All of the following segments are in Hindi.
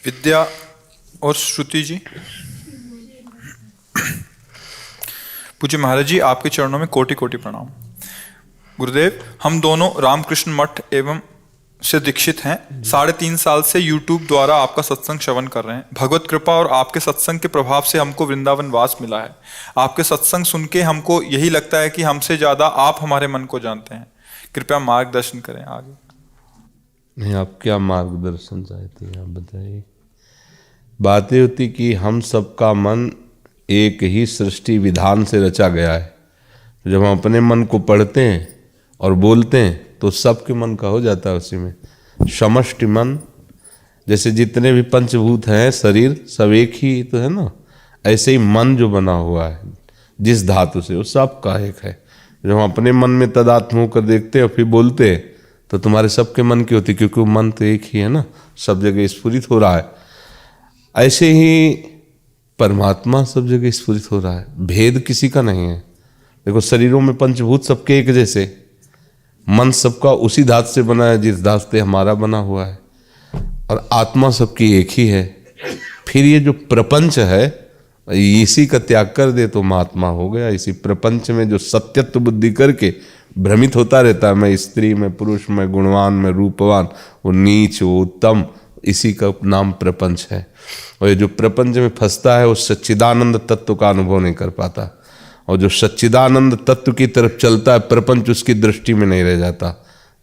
विद्या और श्रुति जी। पूज्य महाराज जी, आपके चरणों में कोटि कोटि प्रणाम। गुरुदेव, हम दोनों रामकृष्ण मठ एवं से दीक्षित हैं। 3.5 साल से YouTube द्वारा आपका सत्संग श्रवण कर रहे हैं। भगवत कृपा और आपके सत्संग के प्रभाव से हमको वृंदावन वास मिला है। आपके सत्संग सुन के हमको यही लगता है कि हमसे ज्यादा आप हमारे मन को जानते हैं। कृपया मार्गदर्शन करें आगे। नहीं, आप क्या मार्गदर्शन चाहते हैं, आप बताइए। बातें होती कि हम सबका मन एक ही सृष्टि विधान से रचा गया है। जब हम अपने मन को पढ़ते हैं और बोलते हैं तो सबके मन का हो जाता है उसी में। समष्टि मन, जैसे जितने भी पंचभूत हैं शरीर सब एक ही तो है ना, ऐसे ही मन जो बना हुआ है जिस धातु से, वो सबका एक है। जब हम अपने मन में तदात्म होकर देखते हैं और फिर बोलते हैं तो तुम्हारे सबके मन की होती, क्योंकि वो मन तो एक ही है ना, सब जगह स्फुरित हो रहा है। ऐसे ही परमात्मा सब जगह स्फुरित हो रहा है, भेद किसी का नहीं है। देखो शरीरों में पंचभूत सबके एक जैसे, मन सबका उसी धातु से बना है जिस धातु से हमारा बना हुआ है, और आत्मा सबकी एक ही है। फिर ये जो प्रपंच है इसी का त्याग कर दे तो महात्मा हो गया। इसी प्रपंच में जो सत्यत्व बुद्धि करके भ्रमित होता रहता है, मैं स्त्री में पुरुष में गुणवान में रूपवान, वो नीच वो उत्तम, इसी का नाम प्रपंच है। और ये जो प्रपंच में फंसता है वो सच्चिदानंद तत्व का अनुभव नहीं कर पाता, और जो सच्चिदानंद तत्व की तरफ चलता है प्रपंच उसकी दृष्टि में नहीं रह जाता।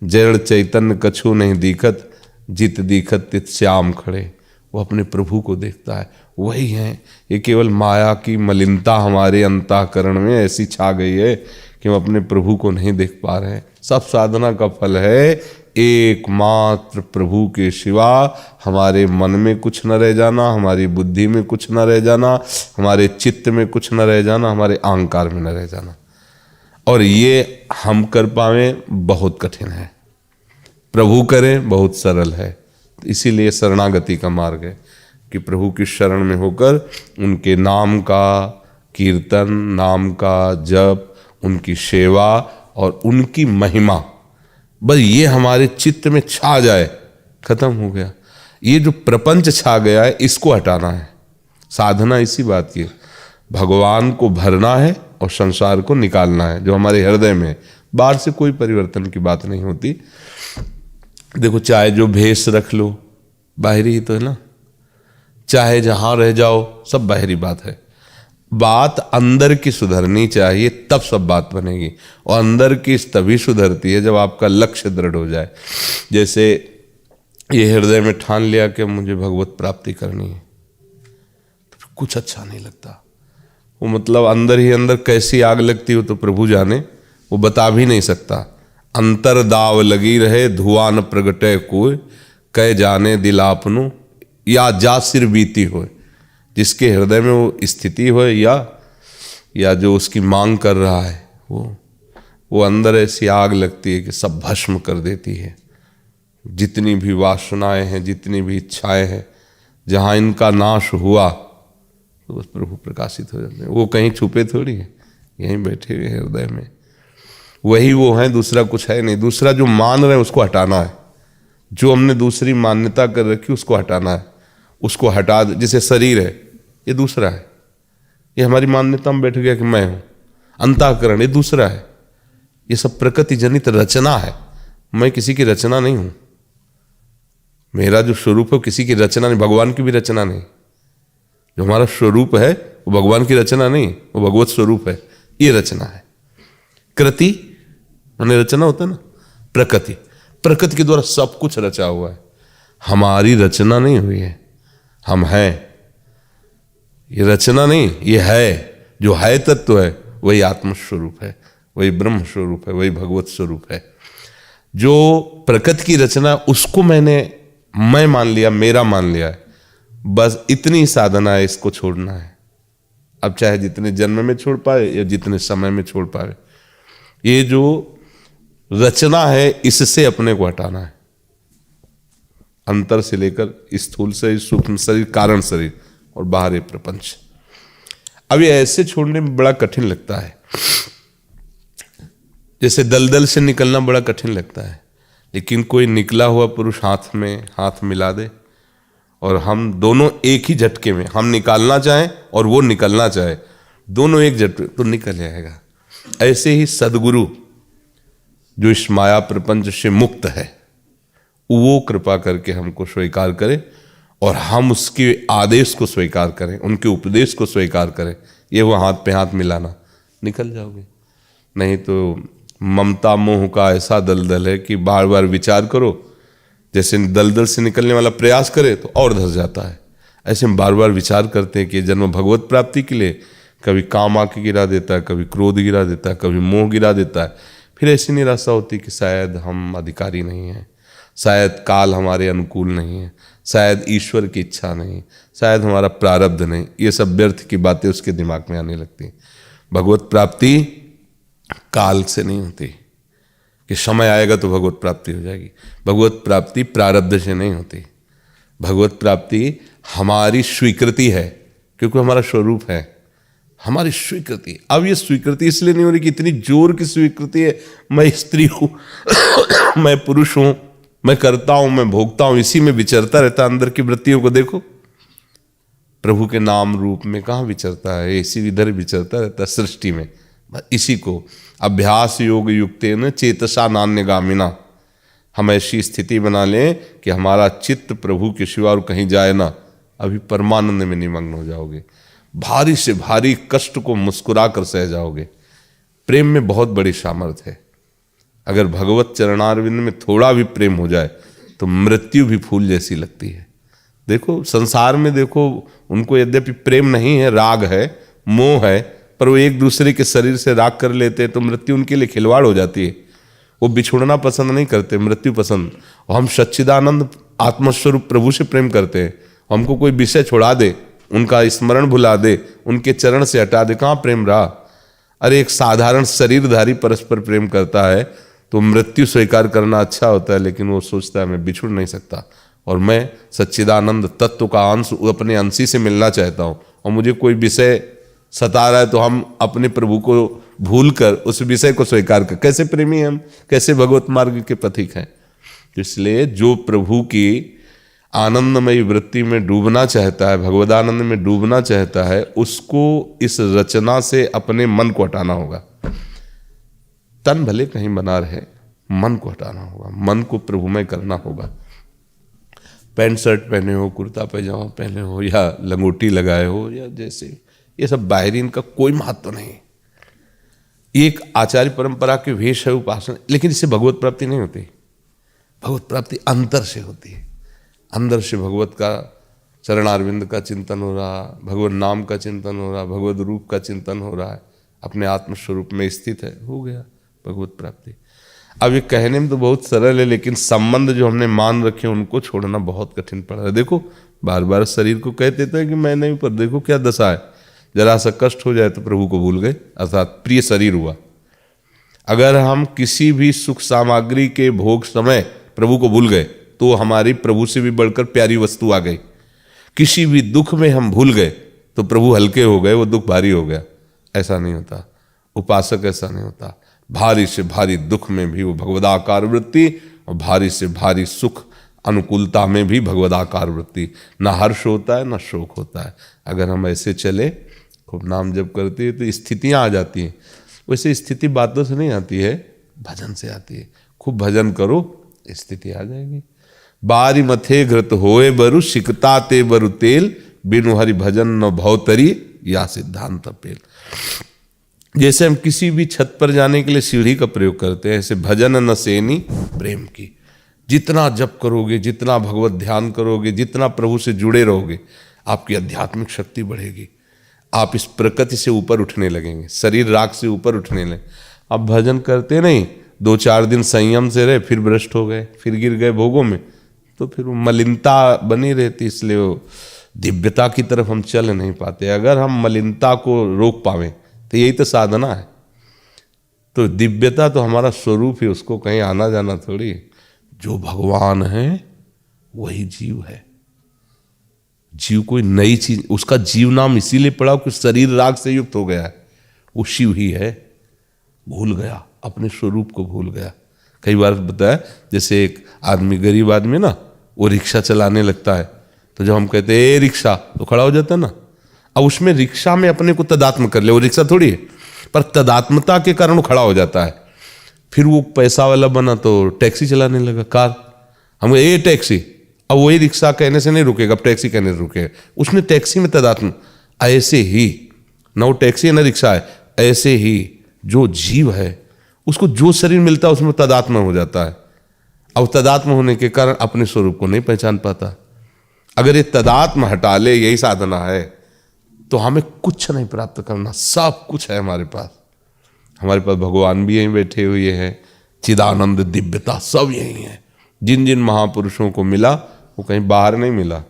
जड़ चैतन्य कछु नहीं दिखत, जित दिखत तित श्याम खड़े, वो अपने प्रभु को देखता है, वही है। ये केवल माया की मलिनता हमारे अंतःकरण में ऐसी छा गई है कि हम अपने प्रभु को नहीं देख पा रहे हैं। सब साधना का फल है एकमात्र प्रभु के सिवा हमारे मन में कुछ न रह जाना, हमारी बुद्धि में कुछ न रह जाना, हमारे चित्त में कुछ न रह जाना, हमारे अहंकार में न रह जाना। और ये हम कर पावे बहुत कठिन है, प्रभु करें बहुत सरल है। इसीलिए शरणागति का मार्ग है कि प्रभु की शरण में होकर उनके नाम का कीर्तन, नाम का जप, उनकी सेवा और उनकी महिमा, बस ये हमारे चित्त में छा जाए, खत्म हो गया। ये जो प्रपंच छा गया है इसको हटाना है। साधना इसी बात की है, भगवान को भरना है और संसार को निकालना है जो हमारे हृदय में है। बाहर से कोई परिवर्तन की बात नहीं होती। देखो, चाहे जो भेष रख लो बाहरी ही तो है ना, चाहे जहां रह जाओ सब बाहरी बात है। बात अंदर की सुधरनी चाहिए, तब सब बात बनेगी। और अंदर की तभी सुधरती है जब आपका लक्ष्य दृढ़ हो जाए। जैसे ये हृदय में ठान लिया कि मुझे भगवत प्राप्ति करनी है, तो फिर कुछ अच्छा नहीं लगता। वो मतलब अंदर ही अंदर कैसी आग लगती हो तो प्रभु जाने, वो बता भी नहीं सकता। अंतर दाव लगी रहे धुआं न प्रगटे कोई, कह जाने दिल आपनु या जा सिर बीती हो। जिसके हृदय में वो स्थिति हो या जो उसकी मांग कर रहा है, वो अंदर ऐसी आग लगती है कि सब भस्म कर देती है। जितनी भी वासनाएं हैं, जितनी भी इच्छाएं हैं, जहाँ इनका नाश हुआ तो बस प्रभु प्रकाशित हो जाते हैं। वो कहीं छुपे थोड़ी है, यहीं बैठे हुए हृदय में। वही वो है, दूसरा कुछ है नहीं। दूसरा जो मान रहे हैं उसको हटाना है, जो हमने दूसरी मान्यता कर रखी उसको हटाना है। उसको हटा दे। जैसे शरीर है ये दूसरा है, ये हमारी मान्यता में बैठ गया कि मैं हूं। अंतःकरण ये दूसरा है, ये सब प्रकृति जनित रचना है। मैं किसी की रचना नहीं हूं। मेरा जो स्वरूप है किसी की रचना नहीं, भगवान की भी रचना नहीं। जो हमारा स्वरूप है वो भगवान की रचना नहीं, वो भगवत स्वरूप है, ये रचना है। कृति माने रचना होता है ना, प्रकृति, प्रकृति के द्वारा सब कुछ रचा हुआ है। हमारी रचना नहीं हुई है, हम हैं। ये रचना नहीं, ये है। जो है तत्व है वही आत्मस्वरूप है, वही ब्रह्म स्वरूप है, वही भगवत स्वरूप है। जो प्रकृति की रचना उसको मैं मान लिया, मेरा मान लिया है। बस इतनी साधना है, इसको छोड़ना है। अब चाहे जितने जन्म में छोड़ पाए या जितने समय में छोड़ पाए, ये जो रचना है इससे अपने को हटाना है। अंतर से लेकर स्थूल शरीर, सूक्ष्म शरीर, कारण शरीर और बाहरी प्रपंच। अब ये ऐसे छोड़ने में बड़ा कठिन लगता है। जैसे दलदल से निकलना बड़ा कठिन लगता है, लेकिन कोई निकला हुआ पुरुष हाथ में हाथ मिला दे और हम दोनों एक ही झटके में, हम निकालना चाहें और वो निकलना चाहे, दोनों एक झटके तो निकल जाएगा। ऐसे ही सदगुरु जो इस माया प्रपंच से मुक्त है, वो कृपा करके हमको स्वीकार करे और हम उसके आदेश को स्वीकार करें, उनके उपदेश को स्वीकार करें। ये वो हाथ पे हाथ मिलाना, निकल जाओगे। नहीं तो ममता मोह का ऐसा दलदल है कि बार बार विचार करो, जैसे दलदल से निकलने वाला प्रयास करे तो और धस जाता है। ऐसे हम बार बार विचार करते हैं कि जन्म भगवत प्राप्ति के लिए कभी काम आके गिरा देता है, कभी क्रोध गिरा देता है, कभी मोह गिरा देता है। फिर ऐसी निराशा होती कि शायद हम अधिकारी नहीं हैं, शायद काल हमारे अनुकूल नहीं है, शायद ईश्वर की इच्छा नहीं, शायद हमारा प्रारब्ध नहीं। ये सब व्यर्थ की बातें उसके दिमाग में आने लगती। भगवत प्राप्ति काल से नहीं होती कि समय आएगा तो भगवत प्राप्ति हो जाएगी। भगवत प्राप्ति प्रारब्ध से नहीं होती। भगवत प्राप्ति हमारी स्वीकृति है, क्योंकि हमारा स्वरूप है, हमारी स्वीकृति। अब ये स्वीकृति इसलिए नहीं हो रही कि इतनी जोर की स्वीकृति है, मैं स्त्री हूं मैं पुरुष हूं, मैं करता हूं, मैं भोगता हूं, इसी में विचरता रहता। अंदर की वृत्तियों को देखो, प्रभु के नाम रूप में कहाँ विचरता है, इसी इधर विचरता रहता है सृष्टि में। इसी को अभ्यास योग युक्तेन चेतसा नान्यगामिना, हम ऐसी स्थिति बना लें कि हमारा चित्त प्रभु के सिवा और कहीं जाए ना। अभी परमानंद में निमग्न हो जाओगे, भारी से भारी कष्ट को मुस्कुरा कर सह जाओगे। प्रेम में बहुत बड़ी सामर्थ्य है। अगर भगवत चरणारविंद में थोड़ा भी प्रेम हो जाए तो मृत्यु भी फूल जैसी लगती है। देखो संसार में, देखो उनको यद्यपि प्रेम नहीं है, राग है, मोह है, पर वो एक दूसरे के शरीर से राग कर लेते हैं तो मृत्यु उनके लिए खिलवाड़ हो जाती है। वो बिछुड़ना पसंद नहीं करते, मृत्यु पसंद। और हम सच्चिदानंद आत्मस्वरूप प्रभु से प्रेम करते हैं। हमको कोई विषय छोड़ा दे, उनका स्मरण भुला दे, उनके चरण से हटा दे, कहाँ प्रेम रहा। अरे एक साधारण शरीरधारी परस्पर प्रेम करता है तो मृत्यु स्वीकार करना अच्छा होता है, लेकिन वो सोचता है मैं बिछुड़ नहीं सकता और मैं सच्चिदानंद तत्व का अंश अपने अंशी से मिलना चाहता हूँ, और मुझे कोई विषय सता रहा है तो हम अपने प्रभु को भूल कर उस विषय को स्वीकार कर। कैसे प्रेमी हम, कैसे भगवत मार्ग के पथिक हैं। इसलिए जो प्रभु की आनंदमयी वृत्ति में डूबना चाहता है, भगवदानंद में डूबना चाहता है, उसको इस रचना से अपने मन को हटाना होगा। तन भले कहीं बना रहे, मन को हटाना होगा, मन को प्रभुमय करना होगा। पैंट शर्ट पहने हो, कुर्ता पैजामा पहने हो, या लंगोटी लगाए हो, या जैसे ये सब बाहरी, इनका कोई महत्व नहीं। एक आचार्य परंपरा के वेश है, उपासना, लेकिन इससे भगवत प्राप्ति नहीं होती। भगवत प्राप्ति अंतर से होती है। अंदर से भगवत का चरणारविंद का चिंतन हो रहा, भगवत नाम का चिंतन हो रहा, भगवत रूप का चिंतन हो रहा है, अपने आत्मस्वरूप में स्थित है, हो गया भगवत प्राप्ति। अब ये कहने में तो बहुत सरल है, लेकिन संबंध जो हमने मान रखे उनको छोड़ना बहुत कठिन पड़ रहा है। देखो बार बार शरीर को कह देते हैं कि मैं नहीं, पर देखो क्या दशा है। जरा सा कष्ट हो जाए तो प्रभु को भूल गए, अर्थात प्रिय शरीर हुआ। अगर हम किसी भी सुख सामग्री के भोग समय प्रभु को भूल गए तो हमारी प्रभु से भी बढ़कर प्यारी वस्तु आ गई। किसी भी दुख में हम भूल गए तो प्रभु हल्के हो गए, वो दुख भारी हो गया। ऐसा नहीं होता, उपासक ऐसा नहीं होता। भारी से भारी दुख में भी वो भगवदाकार वृत्ति, और भारी से भारी सुख अनुकूलता में भी भगवदाकार वृत्ति। ना हर्ष होता है ना शोक होता है। अगर हम ऐसे चले, खूब नाम जप करते हैं तो स्थितियाँ आ जाती हैं। वैसे स्थिति बातों से नहीं आती है, भजन से आती है। खूब भजन करो, स्थिति आ जाएगी। बारी मथे घृत होए बरु, सिकता ते बरु तेल, बिनु हरि भजन न भवतरी, या सिद्धांत पेल। जैसे हम किसी भी छत पर जाने के लिए सीढ़ी का प्रयोग करते हैं, ऐसे भजन न सेनी प्रेम की। जितना जप करोगे, जितना भगवत ध्यान करोगे, जितना प्रभु से जुड़े रहोगे, आपकी आध्यात्मिक शक्ति बढ़ेगी। आप इस प्रकृति से ऊपर उठने लगेंगे, शरीर राग से ऊपर उठने लगे। अब भजन करते नहीं, 2-4 दिन संयम से रहे, फिर भ्रष्ट हो गए, फिर गिर गए भोगों में, तो फिर वो मलिनता बनी रहती। इसलिए वो दिव्यता की तरफ हम चल नहीं पाते। अगर हम मलिनता को रोक पावें तो यही तो साधना है। तो दिव्यता तो हमारा स्वरूप है, उसको कहीं आना जाना थोड़ी। जो भगवान है वही जीव है। जीव कोई नई चीज, उसका जीव नाम इसीलिए पड़ा कि शरीर राग से युक्त हो गया है, वो शिव ही है। भूल गया, अपने स्वरूप को भूल गया। कई बार बताया, जैसे एक आदमी, गरीब आदमी ना, वो रिक्शा चलाने लगता है तो जब हम कहते हैं ए रिक्शा, तो खड़ा हो जाता है ना। अब उसमें रिक्शा में अपने को तदात्म कर ले, वो रिक्शा थोड़ी है, पर तदात्मता के कारण वो खड़ा हो जाता है। फिर वो पैसा वाला बना तो टैक्सी चलाने लगा, कार। हम ए टैक्सी, अब वही रिक्शा कहने से नहीं रुकेगा, अब टैक्सी कहने से रुकेगा। उसने टैक्सी में तदात्म। ऐसे ही न वो टैक्सी है न रिक्शा है, ऐसे ही जो जीव है उसको जो शरीर मिलता है उसमें तदात्म हो जाता है। अब तदात्म होने के कारण अपने स्वरूप को नहीं पहचान पाता। अगर ये तदात्म हटा ले, यही साधना है, तो हमें कुछ नहीं प्राप्त करना, सब कुछ है हमारे पास। हमारे पास भगवान भी यहीं बैठे हुए हैं, चिदानंद दिव्यता सब यही है। जिन जिन महापुरुषों को मिला वो कहीं बाहर नहीं मिला,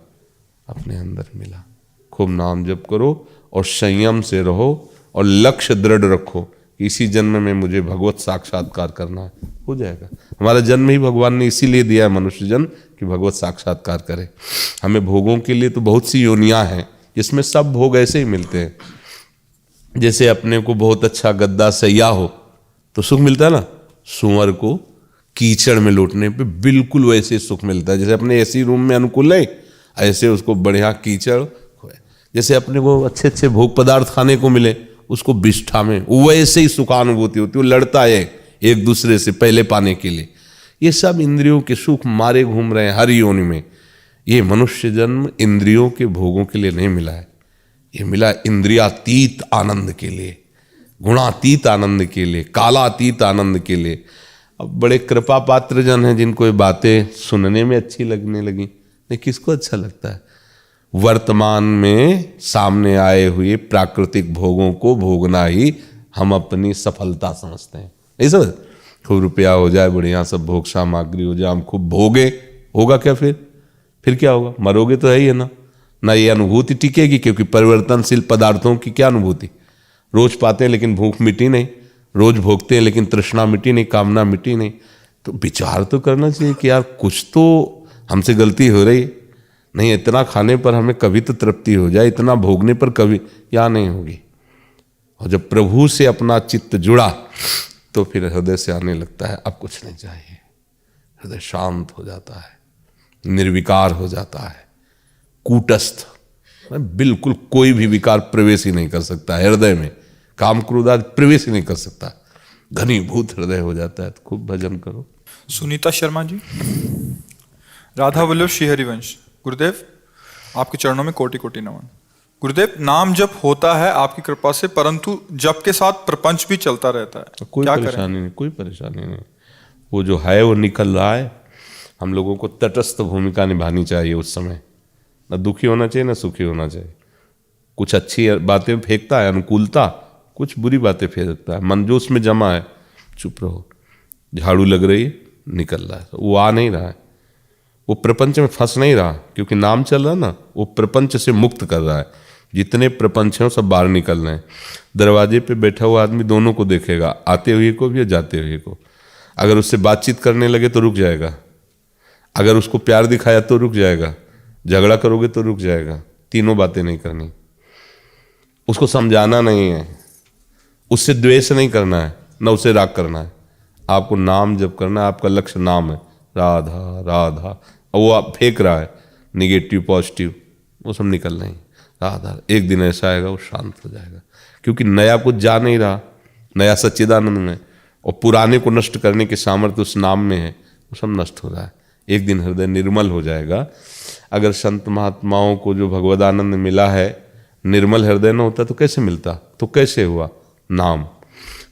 अपने अंदर मिला। खूब नाम जप करो और संयम से रहो और लक्ष्य दृढ़ रखो। इसी जन्म में मुझे भगवत साक्षात्कार करना है, हो जाएगा। हमारा जन्म ही भगवान ने इसीलिए दिया है मनुष्य जन्म, कि भगवत साक्षात्कार करे। हमें भोगों के लिए तो बहुत सी योनियां हैं, जिसमें सब भोग ऐसे ही मिलते हैं। जैसे अपने को बहुत अच्छा गद्दा सैया हो तो सुख मिलता है ना, सुअर को कीचड़ में लौटने पे बिल्कुल वैसे सुख मिलता है। जैसे अपने एसी रूम में अनुकूल है, ऐसे उसको बढ़िया कीचड़, जैसे अपने को अच्छे अच्छे भोग पदार्थ खाने को मिले, उसको विष्ठा में वैसे ही सुखानुभूति होती है। वो लड़ता है एक दूसरे से पहले पाने के लिए। ये सब इंद्रियों के सुख मारे घूम रहे हैं हर योनि में। ये मनुष्य जन्म इंद्रियों के भोगों के लिए नहीं मिला है, ये मिला इंद्रियातीत आनंद के लिए, गुणातीत आनंद के लिए, कालातीत आनंद के लिए। अब बड़े कृपा पात्र जन हैं जिनको ये बातें सुनने में अच्छी लगने लगी, नहीं किसको अच्छा लगता है? वर्तमान में सामने आए हुए प्राकृतिक भोगों को भोगना ही हम अपनी सफलता समझते हैं। नहीं समझ? खूब रुपया हो जाए, बढ़िया सब भोग सामग्री हो जाए, हम खूब भोगे, होगा क्या फिर क्या होगा? मरोगे तो है ही है ना ये अनुभूति टिकेगी, क्योंकि परिवर्तनशील पदार्थों की क्या अनुभूति? रोज पाते हैं लेकिन भूख मिटी नहीं, रोज भोगते हैं लेकिन तृष्णा मिटी नहीं, कामना मिटी नहीं। तो विचार तो करना चाहिए कि यार कुछ तो हमसे गलती हो रही है। नहीं, इतना खाने पर हमें कभी तो तृप्ति हो जाए, इतना भोगने पर कभी या नहीं होगी। और जब प्रभु से अपना चित्त जुड़ा तो फिर हृदय से आने लगता है अब कुछ नहीं चाहिए। हृदय शांत हो जाता है, निर्विकार हो जाता है, कूटस्थ, बिल्कुल कोई भी विकार प्रवेश ही नहीं कर सकता हृदय में। काम क्रोध आदि प्रवेश ही नहीं कर सकता, घनीभूत हृदय हो जाता है। तो खूब भजन करो। सुनीता शर्मा जी, राधा वल्लभ श्री हरिवंश। गुरुदेव, आपके चरणों में कोटि कोटि नमन। गुरुदेव, नाम जप होता है आपकी कृपा से, परंतु जप के साथ प्रपंच भी चलता रहता है, कोई क्या परेशानी नहीं, कोई परेशानी नहीं। वो जो है वो निकल रहा है। हम लोगों को तटस्थ भूमिका निभानी चाहिए उस समय, ना दुखी होना चाहिए ना सुखी होना चाहिए। कुछ अच्छी बातें फेंकता है अनुकूलता, कुछ बुरी बातें फेंकता है, मन जो उसमें जमा है चुप रहो। झाड़ू लग रही है, निकल रहा है, वो आ नहीं रहा है, वो प्रपंच में फंस नहीं रहा, क्योंकि नाम चल रहा है ना, वो प्रपंच से मुक्त कर रहा है। जितने प्रपंच हैं सब बाहर निकल रहे हैं। दरवाजे पे बैठा हुआ आदमी दोनों को देखेगा, आते हुए को भी और जाते हुए को। अगर उससे बातचीत करने लगे तो रुक जाएगा, अगर उसको प्यार दिखाया तो रुक जाएगा, झगड़ा करोगे तो रुक जाएगा। तीनों बातें नहीं करनी, उसको समझाना नहीं है, उससे द्वेष नहीं करना है, न उससे राग करना है। आपको नाम जप करना है, आपका लक्ष्य नाम है, राधा राधा। और वो आप फेंक रहा है निगेटिव पॉजिटिव, वो सब निकल नहीं। राधा, एक दिन ऐसा आएगा वो शांत हो जाएगा, क्योंकि नया कुछ जा नहीं रहा, नया सच्चिदानंद में, और पुराने को नष्ट करने के सामर्थ्य उस नाम में है, वो सब नष्ट हो रहा है। एक दिन हृदय निर्मल हो जाएगा। अगर संत महात्माओं को जो भगवदानंद मिला है, निर्मल हृदय न होता तो कैसे मिलता? तो कैसे हुआ? नाम।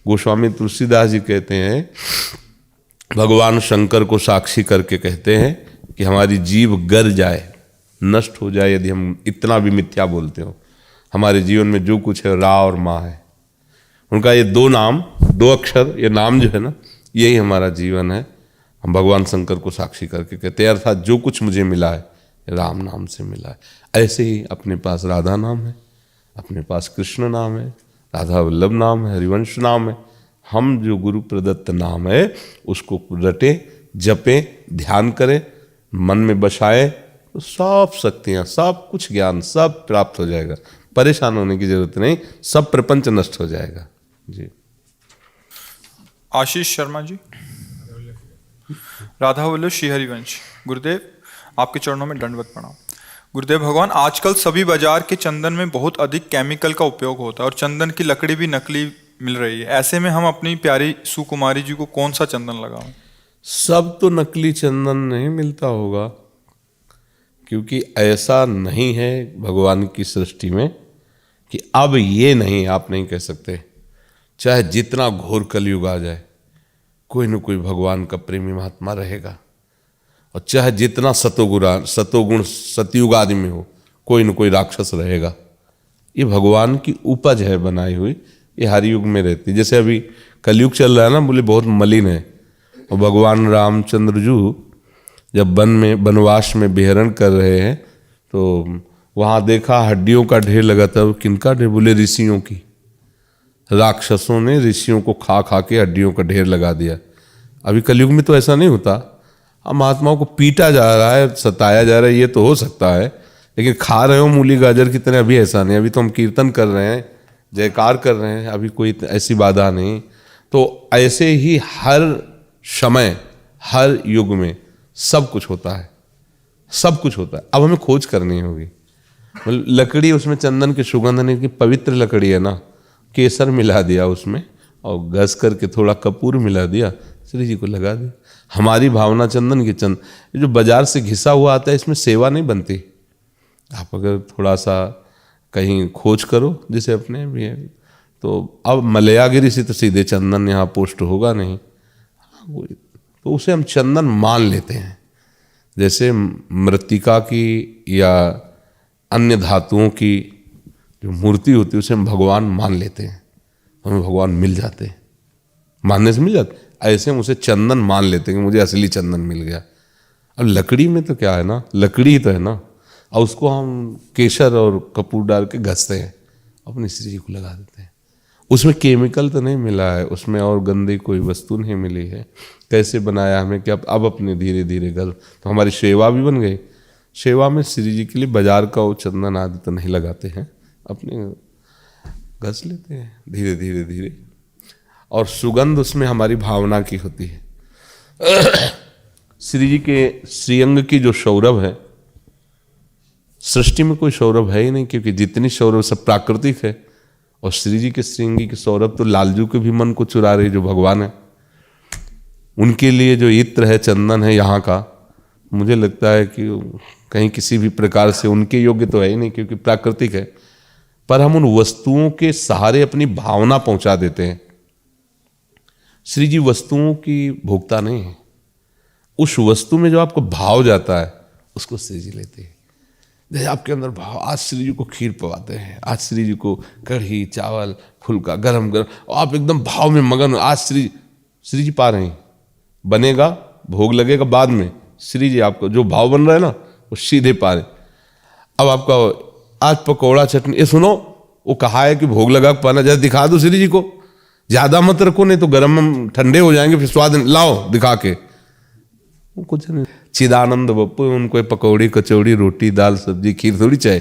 गोस्वामी तुलसीदास जी कहते हैं, भगवान शंकर को साक्षी करके कहते हैं कि हमारी जीव गर जाए, नष्ट हो जाए, यदि हम इतना भी मिथ्या बोलते हो। हमारे जीवन में जो कुछ है रा और माँ है, उनका ये दो नाम, दो अक्षर, ये नाम जो है ना, यही हमारा जीवन है। हम भगवान शंकर को साक्षी करके कहते हैं, अर्थात जो कुछ मुझे मिला है राम नाम से मिला है। ऐसे ही अपने पास राधा नाम है, अपने पास कृष्ण नाम है, राधा वल्लभ नाम है, हरिवंश नाम है। हम जो गुरु प्रदत्त नाम है उसको रटे, जपे, ध्यान करें, मन में बसाए, तो सब शक्तियाँ, सब कुछ ज्ञान सब प्राप्त हो जाएगा। परेशान होने की जरूरत नहीं, सब प्रपंच नष्ट हो जाएगा। जी। आशीष शर्मा जी, राधा वल्लभ श्री हरिवंश। गुरुदेव, आपके चरणों में दंडवत प्रणाम। गुरुदेव भगवान, आजकल सभी बाजार के चंदन में बहुत अधिक केमिकल का उपयोग होता है और चंदन की लकड़ी भी नकली मिल रही है। ऐसे में हम अपनी प्यारी सुकुमारी जी को कौन सा चंदन लगाएं? सब तो नकली चंदन नहीं मिलता होगा, क्योंकि ऐसा नहीं है भगवान की सृष्टि में कि अब ये नहीं, आप नहीं कह सकते। चाहे जितना घोर कलयुग आ जाए, कोई न कोई भगवान का प्रेमी महात्मा रहेगा, और चाहे जितना सतोगुण सतयुग आदमी हो, कोई न कोई राक्षस रहेगा। ये भगवान की उपज है बनाई हुई, ये हर युग में रहती। जैसे अभी कलयुग चल रहा है ना, बोले बहुत मलिन है, और भगवान रामचंद्र जी जब वनवास में विहरण कर रहे हैं तो वहाँ देखा हड्डियों का ढेर लगा था। किनका ढेर? बोले ऋषियों की। राक्षसों ने ऋषियों को खा खा के हड्डियों का ढेर लगा दिया। अभी कलयुग में तो ऐसा नहीं होता, अब महात्माओं को पीटा जा रहा है, सताया जा रहा है, ये तो हो सकता है, लेकिन खा रहे हो मूली गाजर की तरह अभी ऐसा नहीं। अभी तो हम कीर्तन कर रहे हैं, जयकार कर रहे हैं, अभी कोई ऐसी बाधा नहीं। तो ऐसे ही हर समय हर युग में सब कुछ होता है, सब कुछ होता है। अब हमें खोज करनी होगी। लकड़ी, उसमें चंदन की सुगंध नहीं की, पवित्र लकड़ी है ना, केसर मिला दिया उसमें और घस करके थोड़ा कपूर मिला दिया, श्री जी को लगा दिया। हमारी भावना चंदन की जो बाजार से घिसा हुआ आता है, इसमें सेवा नहीं बनती। आप अगर थोड़ा सा कहीं खोज करो, जैसे अपने भी है, तो अब मलयागिरी से तो सीधे चंदन यहाँ पोस्ट होगा नहीं, तो उसे हम चंदन मान लेते हैं। जैसे मृत्तिका की या अन्य धातुओं की जो मूर्ति होती है, उसे हम भगवान मान लेते हैं, हमें भगवान मिल जाते हैं, मानने से मिल जाते। ऐसे हम उसे चंदन मान लेते हैं कि मुझे असली चंदन मिल गया। अब लकड़ी में तो क्या है ना, लकड़ी ही तो है ना, और उसको हम केसर और कपूर डाल के घसते हैं, अपनी श्री जी को लगा देते हैं। उसमें केमिकल तो नहीं मिला है, उसमें और गंदी कोई वस्तु नहीं मिली है। कैसे बनाया हमें कि अब अपने धीरे धीरे घर, तो हमारी सेवा भी बन गई। सेवा में श्री जी के लिए बाजार का वो चंदन आदि तो नहीं लगाते हैं, अपने घस लेते हैं धीरे धीरे धीरे, और सुगंध उसमें हमारी भावना की होती है। श्री जी के श्रीअंग की जो सौरभ है, सृष्टि में कोई सौरभ है ही नहीं, क्योंकि जितनी सौरभ सब प्राकृतिक है। और श्री जी के श्रीअंगी की सौरभ तो लालजू के भी मन को चुरा रही, जो भगवान है। उनके लिए जो इत्र है, चंदन है यहाँ का, मुझे लगता है कि कहीं किसी भी प्रकार से उनके योग्य तो है ही नहीं, क्योंकि प्राकृतिक है। पर हम उन वस्तुओं के सहारे अपनी भावना पहुंचा देते हैं। श्री जी वस्तुओं की भोक्ता नहीं है, उस वस्तु में जो आपको भाव जाता है उसको श्री जी लेते हैं। जैसे आपके अंदर भाव, आज श्री जी को खीर पवाते हैं, आज श्री जी को कढ़ी चावल फुल्का गरम गरम, आप एकदम भाव में मगन, आज श्री जी पा रहे हैं। बनेगा, भोग लगेगा बाद में, श्री जी आपको जो भाव बन रहा है ना, वो सीधे पा रहे। अब आपका आज पकौड़ा चटनी, ये सुनो, वो कहा है कि भोग लगा पाना, जैसे दिखा दो श्री जी को, ज्यादा मत रखो, नहीं तो गर्म ठंडे हो जाएंगे, फिर स्वाद लाओ दिखा के। वो कुछ नहीं, चिदानंद बप्पू, उनको पकौड़ी कचौड़ी रोटी दाल सब्जी खीर थोड़ी चाहे।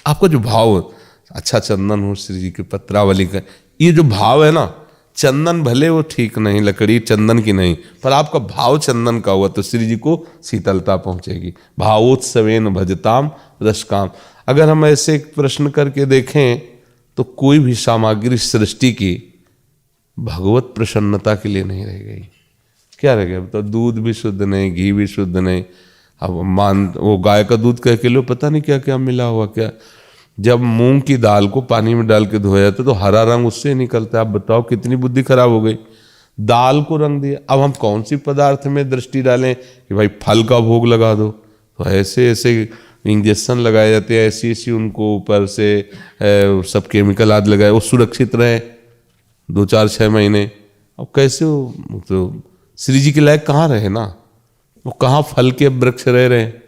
आपका जो भाव, अच्छा चंदन हो श्री जी के पत्रावली का, ये जो भाव है ना, चंदन भले वो ठीक नहीं, लकड़ी चंदन की नहीं, पर आपका भाव चंदन का हुआ तो श्री जी को शीतलता पहुंचेगी। भावोत्सवेन भजताम रसकाम। अगर हम ऐसे एक प्रश्न करके देखें तो कोई भी सामग्री सृष्टि की भगवत प्रसन्नता के लिए नहीं रह गई। क्या रह गया? तो दूध भी शुद्ध नहीं, घी भी शुद्ध नहीं। अब वो गाय का दूध कह के लो, पता नहीं क्या क्या मिला हुआ क्या। जब मूंग की दाल को पानी में डाल के धोया जाता तो हरा रंग उससे निकलता है। आप बताओ कितनी बुद्धि खराब हो गई। दाल को रंग दिया। अब हम कौन सी पदार्थ में दृष्टि डालें कि भाई फल का भोग लगा दो? तो ऐसे ऐसे इंजेक्शन लगाए जाते हैं, ऐसी ऐसी उनको ऊपर से सब केमिकल आदि लगाए, वो सुरक्षित रहे 2-4-6 महीने। अब कैसे वो तो श्री जी के लायक कहाँ रहे ना, वो कहाँ फल के वृक्ष रह रहे हैं,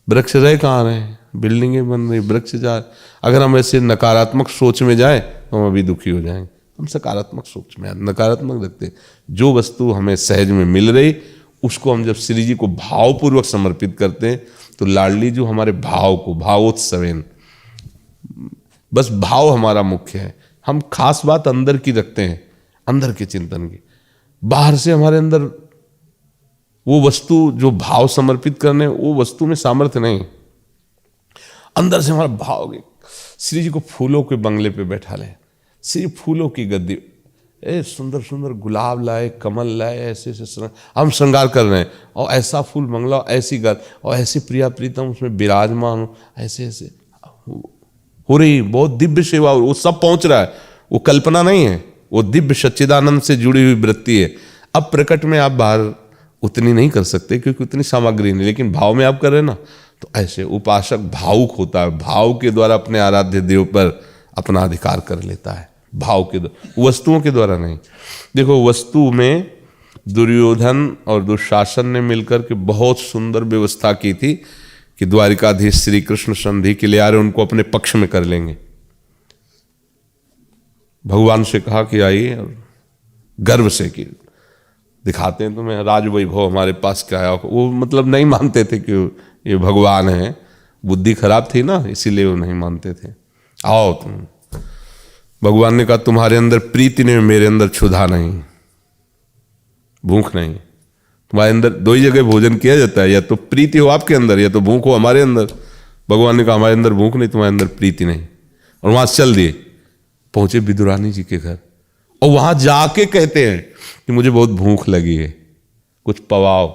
वृक्ष रह कहाँ रहे हैं, बिल्डिंगें बन रही, वृक्ष जा। अगर हम ऐसे नकारात्मक सोच में जाएं तो हम अभी दुखी हो जाएंगे। हम सकारात्मक सोच में, नकारात्मक रखते हैं। जो वस्तु हमें सहज में मिल रही उसको हम जब श्री जी को भावपूर्वक समर्पित करते हैं तो लाडली जो हमारे भाव को, भावोत्सवेन, बस भाव हमारा मुख्य है। हम खास बात अंदर की रखते हैं, अंदर के चिंतन की। बाहर से हमारे अंदर वो वस्तु जो भाव समर्पित करने, वो वस्तु में सामर्थ्य नहीं। अंदर से हमारा भाव हो गया। श्री जी को फूलों के बंगले पे बैठा ले, श्री फूलों की गद्दी, सुंदर सुंदर गुलाब लाए, कमल लाए, ऐसे ऐसे हम श्रृंगार कर रहे हैं, और ऐसा फूल मंगला, ऐसी गल, और ऐसी प्रिया प्रीतम उसमें विराजमान हो, ऐसे ऐसे हो रही बहुत दिव्य सेवा, वो सब पहुंच रहा है। वो कल्पना नहीं है, वो दिव्य सच्चिदानंद से जुड़ी हुई वृत्ति है। अब प्रकट में आप बाहर उतनी नहीं कर सकते क्योंकि उतनी सामग्री नहीं, लेकिन भाव में आप कर रहे हैं ना, तो ऐसे उपासक भावुक होता है, भाव के द्वारा अपने आराध्य देव पर अपना अधिकार कर लेता है, भाव के द्वारा, वस्तुओं के द्वारा नहीं। देखो वस्तु में दुर्योधन और दुशासन ने मिलकर के बहुत सुंदर व्यवस्था की थी कि द्वारिकाधीश श्री कृष्ण संधि के लिए आ रहे, उनको अपने पक्ष में कर लेंगे। भगवान से कहा कि आइए, और गर्व से कि दिखाते हैं तुम्हें राज वैभव हमारे पास क्या है। वो मतलब नहीं मानते थे कि ये भगवान है, बुद्धि खराब थी ना, इसीलिए वो नहीं मानते थे। आओ तुम। भगवान ने कहा तुम्हारे अंदर प्रीति नहीं, मेरे अंदर क्षुधा नहीं, भूख नहीं। तुम्हारे अंदर दो ही जगह भोजन किया जाता है, या तो प्रीति हो आपके अंदर या तो भूख हो हमारे अंदर। भगवान ने कहा हमारे अंदर भूख नहीं, तुम्हारे अंदर प्रीति नहीं। और वहां चल दिए, पहुंचे विदुरानी जी के घर, और वहां जाके कहते हैं कि मुझे बहुत भूख लगी है, कुछ पवाओ।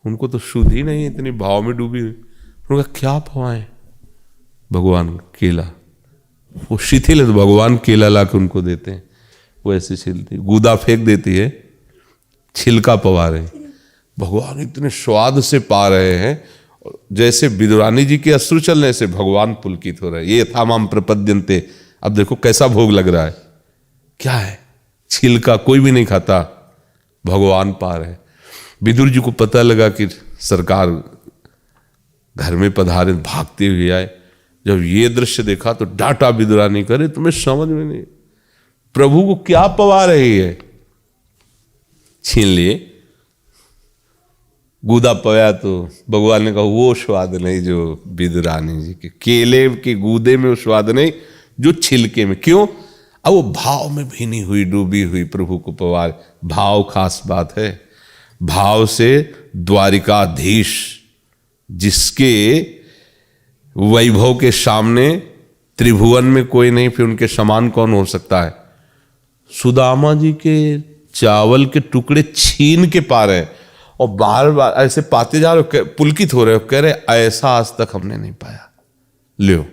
उनको तो शुद्ध ही नहीं, इतनी भाव में डूबी हुई। उन्होंने कहा क्या पवाएं? भगवान केला, वो शिथिल है तो भगवान केला ला के उनको देते हैं, वो ऐसे छिलती, गूदा फेंक देती है, छिलका पवा रहे। भगवान इतने स्वाद से पा रहे हैं, जैसे विदुरानी जी के अश्रु चलने से भगवान पुलकित हो रहे। ये था माम प्रपद्यन्ते। अब देखो कैसा भोग लग रहा है, क्या है, छिलका कोई भी नहीं खाता, भगवान पा रहे। विदुर जी को पता लगा कि सरकार घर में पधारे, भागते हुए आए। जब ये दृश्य देखा तो डांटा विदुरानी, करे तुम्हें समझ में नहीं, प्रभु को क्या पवा रही है। छीन लिए, गूदा पवाया तो भगवान ने कहा वो स्वाद नहीं जो विदुरानी जी के केले के गूदे में, वो स्वाद नहीं जो छिलके में। क्यों? अब वो भाव में भीनी हुई, डूबी हुई प्रभु को पवा। भाव खास बात है। भाव से द्वारिकाधीश, जिसके वैभव के सामने त्रिभुवन में कोई नहीं, फिर उनके समान कौन हो सकता है। सुदामा जी के चावल के टुकड़े छीन के पा रहे, और बार बार ऐसे पाते जा रहे, पुलकित हो रहे, कह रहे ऐसा आज तक हमने नहीं पाया। लो,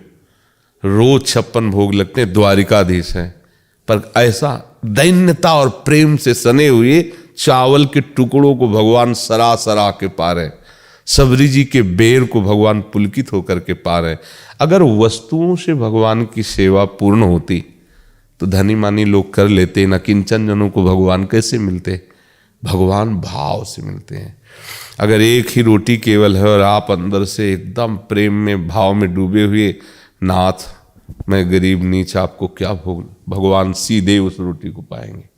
रोज 56 भोग लगते हैं, द्वारिकाधीश है, पर ऐसा दैन्यता और प्रेम से सने हुए चावल के टुकड़ों को भगवान सरा सरा के पा रहे, सबरी जी के बेर को भगवान पुलकित होकर के पा रहे। अगर वस्तुओं से भगवान की सेवा पूर्ण होती तो धनी मानी लोग कर लेते, न किंचन जनों को भगवान कैसे मिलते। भगवान भाव से मिलते हैं। अगर एक ही रोटी केवल है और आप अंदर से एकदम प्रेम में, भाव में डूबे हुए, नाथ मैं गरीब नीच आपको क्या भोग, भगवान सीधे उस रोटी को पाएंगे।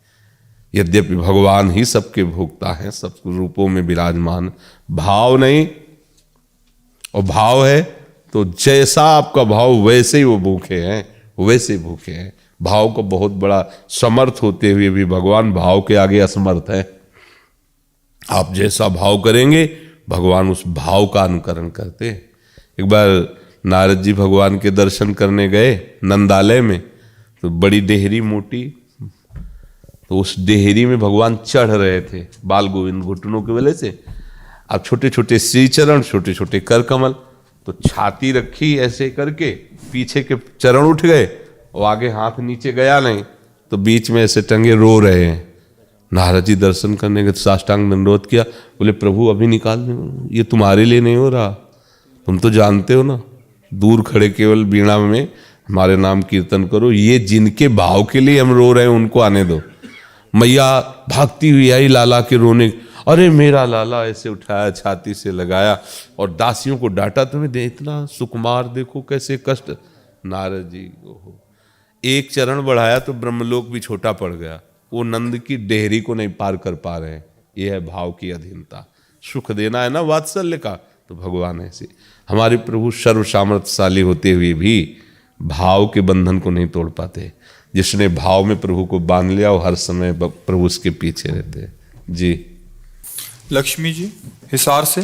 यद्यपि भगवान ही सबके भोगता है, सब रूपों में विराजमान, भाव नहीं। और भाव है तो जैसा आपका भाव वैसे ही वो भूखे हैं, वैसे भूखे हैं। भाव को बहुत बड़ा समर्थ होते हुए भी भगवान भाव के आगे असमर्थ है। आप जैसा भाव करेंगे भगवान उस भाव का अनुकरण करते हैं। एक बार नारद जी भगवान के दर्शन करने गए नंदालय में, तो बड़ी डेहरी मोटी, तो उस डेहरी में भगवान चढ़ रहे थे बाल गोविंद घुटनों के वजह से। अब छोटे छोटे श्री चरण, छोटे छोटे कर कमल, तो छाती रखी ऐसे करके, पीछे के चरण उठ गए और आगे हाथ नीचे गया नहीं, तो बीच में ऐसे टंगे रो रहे हैं। नारद जी दर्शन करने के साष्टांग दंडोत किया, बोले प्रभु अभी निकाल दो, ये तुम्हारे लिए नहीं हो रहा, तुम तो जानते हो ना, दूर खड़े केवल बीणा में हमारे नाम कीर्तन करो, ये जिनके भाव के लिए हम रो रहे हैं उनको आने दो। मैया भागती हुई आई लाला के रोने, अरे मेरा लाला, ऐसे उठाया, छाती से लगाया और दासियों को डांटा, तुम्हें दे इतना सुकुमार देखो कैसे कष्ट। नारद जी को एक चरण बढ़ाया तो ब्रह्मलोक भी छोटा पड़ गया, वो नंद की डेहरी को नहीं पार कर पा रहे हैं। यह है भाव की अधीनता। सुख देना है ना वात्सल्य का, तो भगवान ऐसे। हमारे प्रभु सर्व सामर्थ्यशाली होते हुए भी भाव के बंधन को नहीं तोड़ पाते। जिसने भाव में प्रभु को बांध लिया वो हर समय प्रभु उसके पीछे रहते हैं। जी लक्ष्मी जी हिसार से।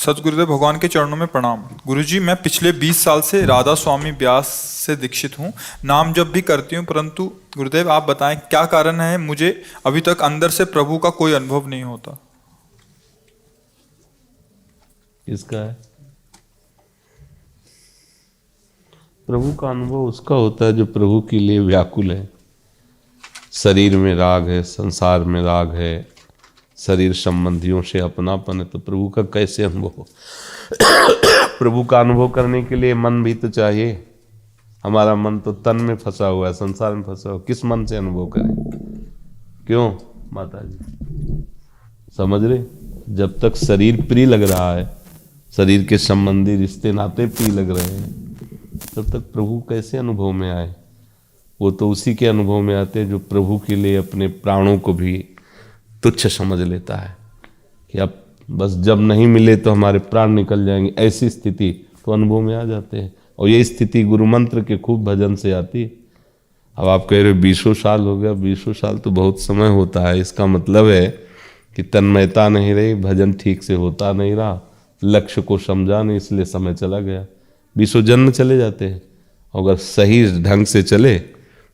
सतगुरुदेव भगवान के चरणों में प्रणाम। गुरुजी, मैं पिछले 20 साल से राधा स्वामी व्यास से दीक्षित हूँ। नाम जप भी करती हूँ, परंतु गुरुदेव आप बताएं क्या कारण है, मुझे अभी तक अंदर से प्रभु का कोई अनुभव नहीं होता। किसका है? प्रभु का अनुभव उसका होता है जो प्रभु के लिए व्याकुल है। शरीर में राग है, संसार में राग है, शरीर संबंधियों से अपनापन है, तो प्रभु का कैसे अनुभव हो? प्रभु का अनुभव करने के लिए मन भी तो चाहिए। हमारा मन तो तन में फंसा हुआ है, संसार में फंसा हुआ, किस मन से अनुभव करें? क्यों माता जी, समझ रहे? जब तक शरीर प्रिय लग रहा है, शरीर के संबंधी रिश्ते नाते प्रिय लग रहे हैं, तब तक प्रभु कैसे अनुभव में आए? वो तो उसी के अनुभव में आते हैं जो प्रभु के लिए अपने प्राणों को भी तुच्छ समझ लेता है कि अब बस जब नहीं मिले तो हमारे प्राण निकल जाएंगे, ऐसी स्थिति तो अनुभव में आ जाते हैं। और ये स्थिति गुरु मंत्र के खूब भजन से आती है। अब आप कह रहे हो 20 साल हो गया, 20 साल तो बहुत समय होता है। इसका मतलब है कि तन्मयता नहीं रही, भजन ठीक से होता नहीं रहा, लक्ष्य को समझा नहीं, इसलिए समय चला गया। 20 जन्म चले जाते हैं। अगर सही ढंग से चले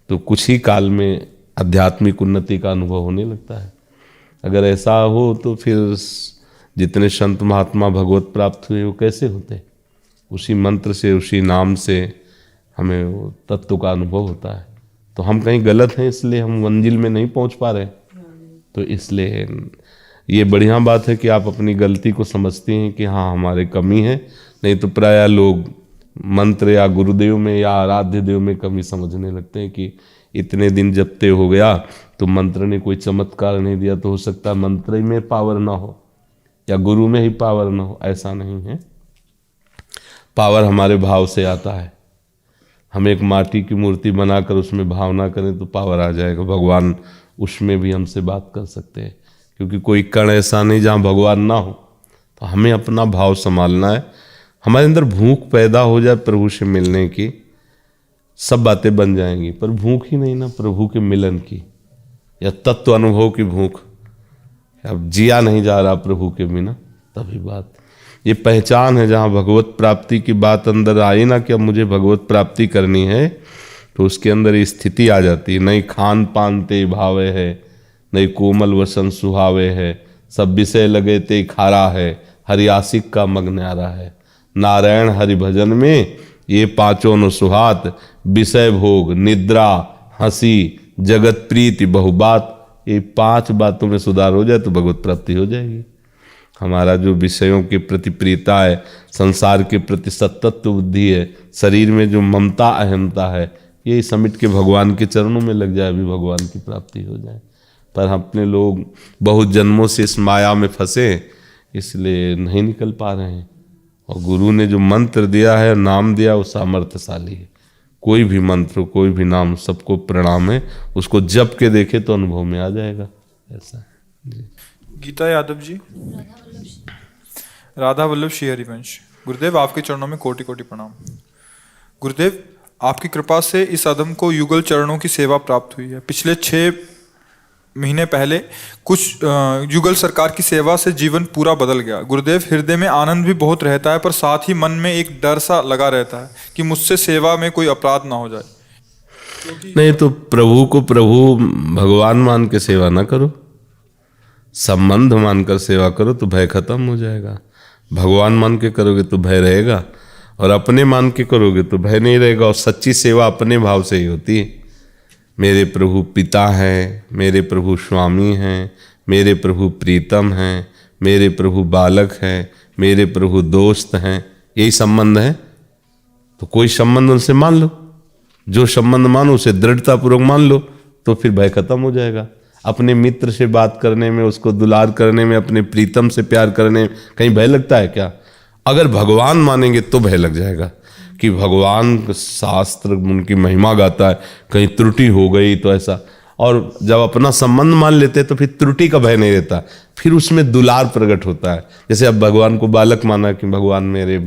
तो कुछ ही काल में आध्यात्मिक उन्नति का अनुभव होने लगता है। अगर ऐसा हो तो फिर जितने संत महात्मा भगवत प्राप्त हुए वो कैसे होते? उसी मंत्र से, उसी नाम से हमें वो तत्व का अनुभव होता है। तो हम कहीं गलत हैं, इसलिए हम मंजिल में नहीं पहुंच पा रहे। तो इसलिए ये बढ़िया बात है कि आप अपनी गलती को समझते हैं कि हाँ हमारे कमी है। नहीं तो प्रायः लोग मंत्र या गुरुदेव में या आराध्य देव में कमी समझने लगते हैं कि इतने दिन जपते हो गया तो मंत्र ने कोई चमत्कार नहीं दिया, तो हो सकता है मंत्र में पावर ना हो या गुरु में ही पावर ना हो। ऐसा नहीं है, पावर हमारे भाव से आता है। हम एक माटी की मूर्ति बनाकर उसमें भावना करें तो पावर आ जाएगा। भगवान उसमें भी हमसे बात कर सकते हैं, क्योंकि कोई कण ऐसा नहीं जहाँ भगवान ना हो। तो हमें अपना भाव संभालना है। हमारे अंदर भूख पैदा हो जाए प्रभु से मिलने की, सब बातें बन जाएंगी। पर भूख ही नहीं ना प्रभु के मिलन की या तत्व अनुभव की भूख। अब जिया नहीं जा रहा प्रभु के बिना, तभी बात। ये पहचान है जहाँ भगवत प्राप्ति की बात अंदर आई ना कि अब मुझे भगवत प्राप्ति करनी है, तो उसके अंदर ये स्थिति आ जाती है। नहीं खान पान ते भावे है, नहीं कोमल वसन सुहावे है, सब विषय लगे ते खारा है, हरियासिक का मग न्यारा है। नारायण हरि भजन में ये पांचों न सुहात, विषय भोग, निद्रा, हंसी, जगत प्रीति, बहुबात। ये 5 बातों में सुधार हो जाए तो भगवत प्राप्ति हो जाएगी। हमारा जो विषयों के प्रति प्रियता है, संसार के प्रति सतत्व बुद्धि है, शरीर में जो ममता अहमता है, ये समिट के भगवान के चरणों में लग जाए, भी भगवान की प्राप्ति हो जाए। पर अपने लोग बहुत जन्मों से इस माया में फंसे, इसलिए नहीं निकल पा रहे हैं। और गुरु ने जो मंत्र दिया है, नाम दिया, वो सामर्थ्यशाली है। कोई भी मंत्र, कोई भी नाम, सबको प्रणाम है। उसको जप के देखे तो अनुभव में आ जाएगा। ऐसा है जी। गीता यादव जी, राधा वल्लभ श्री हरिवंश। गुरुदेव आपके चरणों में कोटि कोटि प्रणाम। गुरुदेव आपकी कृपा से इस अधम को युगल चरणों की सेवा प्राप्त हुई है। पिछले 6 महीने पहले कुछ युगल सरकार की सेवा से जीवन पूरा बदल गया। गुरुदेव हृदय में आनंद भी बहुत रहता है, पर साथ ही मन में एक डर सा लगा रहता है कि मुझसे सेवा में कोई अपराध ना हो जाए। नहीं तो प्रभु को प्रभु भगवान मान के सेवा ना करो, संबंध मानकर सेवा करो तो भय खत्म हो जाएगा। भगवान मान के करोगे तो भय रहेगा, और अपने मान के करोगे तो भय नहीं रहेगा। और सच्ची सेवा अपने भाव से ही होती है। मेरे प्रभु पिता हैं, मेरे प्रभु स्वामी हैं, मेरे प्रभु प्रीतम हैं, मेरे प्रभु बालक हैं, मेरे प्रभु दोस्त हैं, यही संबंध है। तो कोई संबंध उनसे मान लो, जो संबंध मानो उसे दृढ़तापूर्वक मान लो, तो फिर भय खत्म हो जाएगा। अपने मित्र से बात करने में, उसको दुलार करने में, अपने प्रीतम से प्यार करने में कहीं भय लगता है क्या? अगर भगवान मानेंगे तो भय लग जाएगा कि भगवान शास्त्र उनकी महिमा गाता है, कहीं त्रुटि हो गई तो ऐसा। और जब अपना संबंध मान लेते हैं तो फिर त्रुटि का भय नहीं रहता, फिर उसमें दुलार प्रकट होता है। जैसे अब भगवान को बालक माना कि भगवान मेरे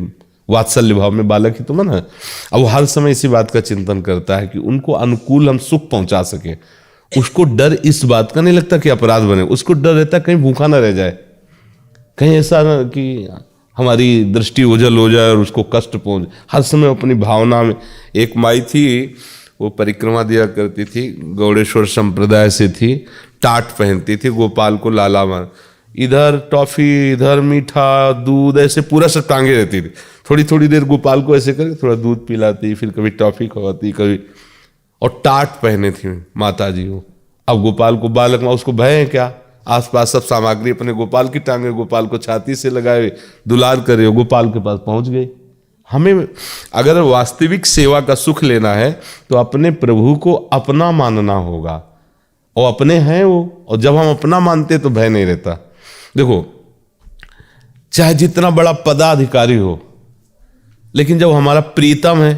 वात्सल्य भाव में बालक ही तो माना। अब वो हर समय इसी बात का चिंतन करता है कि उनको अनुकूल हम सुख पहुंचा सके। उसको डर इस बात का नहीं लगता कि अपराध बने, उसको डर रहता है कहीं भूखा ना रह जाए, कहीं ऐसा ना कि हमारी दृष्टि ओझल हो जाए और उसको कष्ट पहुंचे। हर समय अपनी भावना में। एक माई थी, वो परिक्रमा दिया करती थी, गौड़ेश्वर संप्रदाय से थी, टाट पहनती थी, गोपाल को लाला मार, इधर टॉफी, इधर मीठा, दूध, ऐसे पूरा सब टांगे रहती थी। थोड़ी थोड़ी देर गोपाल को ऐसे करके थोड़ा दूध पिलाती, फिर कभी टॉफी खवाती, कभी, और टाट पहने थी माता जी वो। अब गोपाल को बालक माँ, उसको भय है क्या? आसपास सब सामग्री अपने गोपाल की टांगे, गोपाल को छाती से लगाए, दुलार करे, गोपाल के पास पहुंच गए। हमें अगर वास्तविक सेवा का सुख लेना है तो अपने प्रभु को अपना मानना होगा, और अपने हैं वो, और जब हम अपना मानते तो भय नहीं रहता। देखो, चाहे जितना बड़ा पदाधिकारी हो, लेकिन जब हमारा प्रीतम है,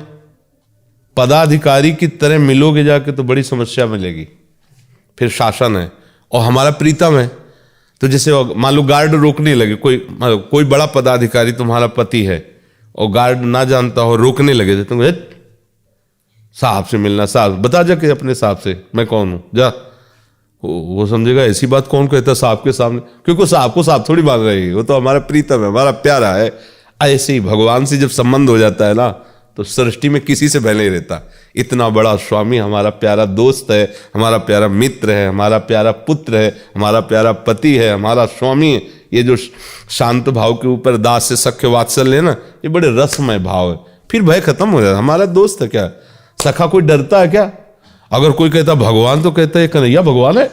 पदाधिकारी की तरह मिलोगे जाके तो बड़ी समस्या मिलेगी। फिर शासन है और हमारा प्रीतम है, तो जैसे मान लो गार्ड रोकने लगे, कोई बड़ा पदाधिकारी तुम्हारा पति है और गार्ड ना जानता हो, रोकने लगे तो तुम साहब से मिलना, साहब बता जाके अपने साहब से मैं कौन हूं, जा। वो समझेगा ऐसी बात कौन कहता साहब के सामने, क्योंकि साहब को साहब थोड़ी मान रही है, वो तो हमारा प्रीतम है, हमारा प्यारा है। ऐसे ही भगवान से जब संबंध हो जाता है ना, तो सृष्टि में किसी से भय नहीं रहता। इतना बड़ा स्वामी हमारा प्यारा दोस्त है, हमारा प्यारा मित्र है, हमारा प्यारा पुत्र है, हमारा प्यारा पति है, हमारा स्वामी है। ये जो शांत भाव के ऊपर दास से सख्य वात्सल्य है ना, ये बड़े रसमय भाव है। फिर भय खत्म हो जाता। हमारा दोस्त है क्या? सखा कोई डरता है क्या? अगर कोई कहता भगवान, तो कहता है कन्हैया भगवान है,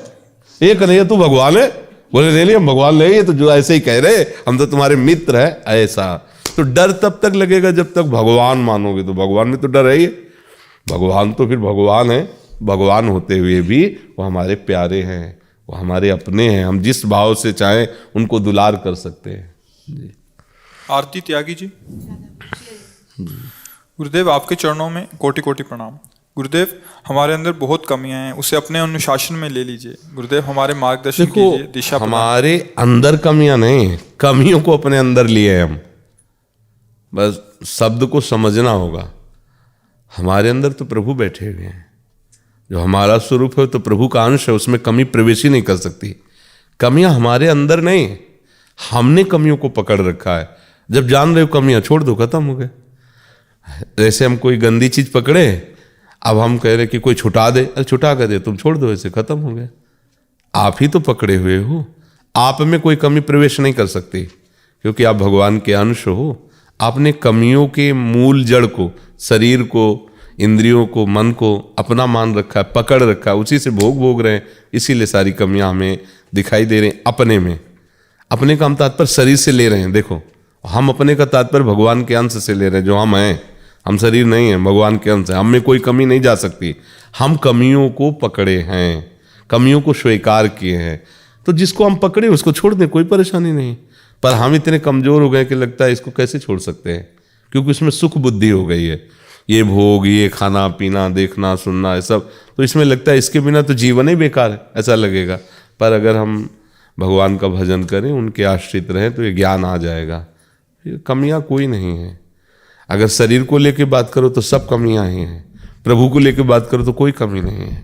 ये कन्हैया तू भगवान है, बोले नहीं हम भगवान नहीं, ये तो जो ऐसे ही कह रहे, हम तो तुम्हारे मित्र है, ऐसा। तो डर तब तक लगेगा जब तक भगवान मानोगे, तो भगवान में तो डर है ही। भगवान तो फिर भगवान है, भगवान होते हुए भी वो हमारे प्यारे हैं, वो हमारे अपने हैं, हम जिस भाव से चाहें उनको दुलार कर सकते हैं जी। आरती त्यागी जी। गुरुदेव, आपके चरणों में कोटि कोटि प्रणाम। गुरुदेव, हमारे अंदर बहुत कमियां हैं, उसे अपने अनुशासन में ले लीजिए। गुरुदेव, हमारे मार्गदर्शन कीजिए, दिशा प्रदान। हमारे अंदर कमियां नहीं, कमियों को अपने अंदर लिए हम, बस शब्द को समझना होगा। हमारे अंदर तो प्रभु बैठे हुए हैं, जो हमारा स्वरूप है तो प्रभु का अंश है, उसमें कमी प्रवेश ही नहीं कर सकती। कमियां हमारे अंदर नहीं, हमने कमियों को पकड़ रखा है। जब जान रहे हो कमियां, छोड़ दो, खत्म हो गए। जैसे हम कोई गंदी चीज पकड़े, अब हम कह रहे कि कोई छुटा दे, अरे छुटा कर दे, तुम छोड़ दो, ऐसे खत्म हो गए। आप ही तो पकड़े हुए हो, आप में कोई कमी प्रवेश नहीं कर सकती, क्योंकि आप भगवान के अंश हो। आपने कमियों के मूल जड़ को, शरीर को, इंद्रियों को, मन को अपना मान रखा है, पकड़ रखा है, उसी से भोग रहे हैं। इसीलिए सारी कमियां हमें दिखाई दे रही हैं अपने में। अपने का हम तात्पर्य शरीर से ले रहे हैं। देखो, हम अपने का तात्पर्य भगवान के अंश से ले रहे हैं, जो हम हैं। हम शरीर नहीं है, भगवान के अंश है, हम में कोई कमी नहीं जा सकती। हम कमियों को पकड़े हैं, कमियों को स्वीकार किए हैं, तो जिसको हम पकड़े उसको छोड़ दें, कोई परेशानी नहीं। पर हम इतने कमजोर हो गए कि लगता है इसको कैसे छोड़ सकते हैं, क्योंकि उसमें सुख बुद्धि हो गई है। ये भोग, ये खाना पीना, देखना सुनना, ये सब, तो इसमें लगता है इसके बिना तो जीवन ही बेकार है, ऐसा लगेगा। पर अगर हम भगवान का भजन करें, उनके आश्रित रहें, तो ये ज्ञान आ जाएगा। कमियां कोई नहीं है। अगर शरीर को लेके बात करो तो सब कमियां ही हैं, प्रभु को लेके बात करो तो कोई कमी नहीं है।